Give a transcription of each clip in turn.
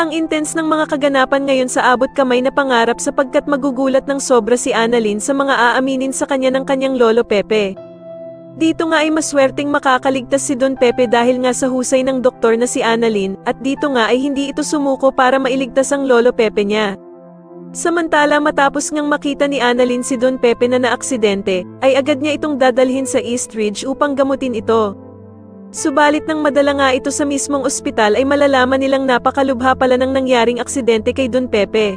Ang intense ng mga kaganapan ngayon sa abot kamay na pangarap sapagkat magugulat ng sobra si Annalyn sa mga aaminin sa kanya ng kanyang lolo Pepe. Dito nga ay maswerteng makakaligtas si Don Pepe dahil nga sa husay ng doktor na si Annalyn, at dito nga ay hindi ito sumuko para mailigtas ang lolo Pepe niya. Samantala matapos ngang makita ni Annalyn si Don Pepe na naaksidente, ay agad niya itong dadalhin sa East Ridge upang gamutin ito. Subalit nang madala nga ito sa mismong ospital ay malalaman nilang napakalubha pala ng nangyaring aksidente kay Don Pepe.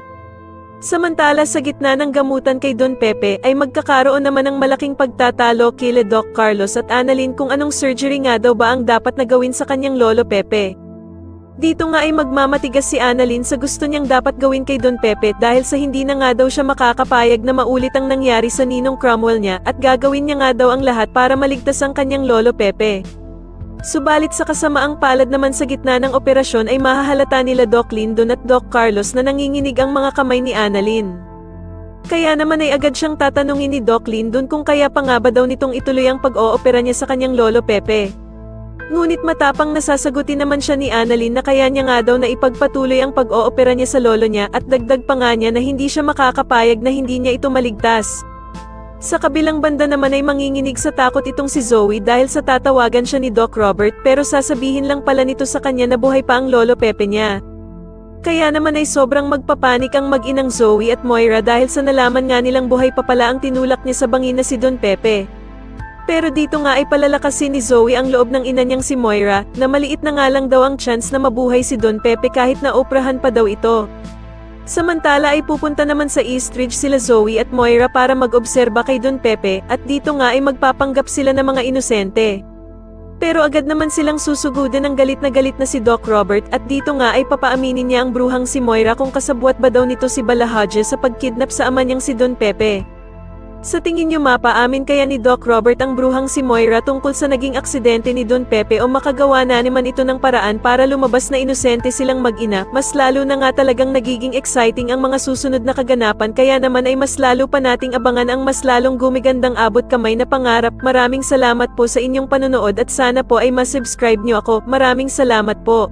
Samantala sa gitna ng gamutan kay Don Pepe ay magkakaroon naman ng malaking pagtatalo kila Doc Carlos at Annalyn kung anong surgery nga daw ba ang dapat na gawin sa kanyang lolo Pepe. Dito nga ay magmamatigas si Annalyn sa gusto niyang dapat gawin kay Don Pepe dahil sa hindi na nga daw siya makakapayag na maulit ang nangyari sa ninong Cromwell niya at gagawin niya nga daw ang lahat para maligtas ang kanyang lolo Pepe. Subalit sa kasamaang palad naman sa gitna ng operasyon ay mahahalata nila Doc Lyndon at Doc Carlos na nanginginig ang mga kamay ni Annalyn. Kaya naman ay agad siyang tatanungin ni Doc Lyndon kung kaya pa nga ba daw nitong ituloy ang pag-oopera niya sa kanyang lolo Pepe. Ngunit matapang nasasagutin naman siya ni Annalyn na kaya niya nga daw na ipagpatuloy ang pag-oopera niya sa lolo niya at dagdag pa nga niya na hindi siya makakapayag na hindi niya ito maligtas. Sa kabilang banda naman ay manginginig sa takot itong si Zoe dahil sa tatawagan siya ni Doc Robert pero sasabihin lang pala nito sa kanya na buhay pa ang lolo Pepe niya. Kaya naman ay sobrang magpapanik ang mag-inang Zoe at Moira dahil sa nalaman nga nilang buhay pa pala ang tinulak niya sa bangin na si Don Pepe. Pero dito nga ay palalakasin ni Zoe ang loob ng ina niyang si Moira na maliit na nga lang daw ang chance na mabuhay si Don Pepe kahit na oprahan pa daw ito. Samantala ay pupunta naman sa East Ridge sila Zoe at Moira para mag-obserba kay Don Pepe at dito nga ay magpapanggap sila ng mga inosente. Pero agad naman silang susugudin ng galit na si Doc Robert at dito nga ay papaaminin niya ang bruhang si Moira kung kasabwat ba daw nito si Bala Hodges sa pagkidnap sa ama niyang si Don Pepe. Sa tingin niyo mapaamin kaya ni Doc Robert ang bruhang si Moira tungkol sa naging aksidente ni Don Pepe o makagawa na naman ito ng paraan para lumabas na inosente silang mag-ina? Mas lalo na nga talagang nagiging exciting ang mga susunod na kaganapan kaya naman ay mas lalo pa nating abangan ang mas lalong gumigandang abot kamay na pangarap. Maraming salamat po sa inyong panonood at sana po ay masubscribe niyo ako. Maraming salamat po.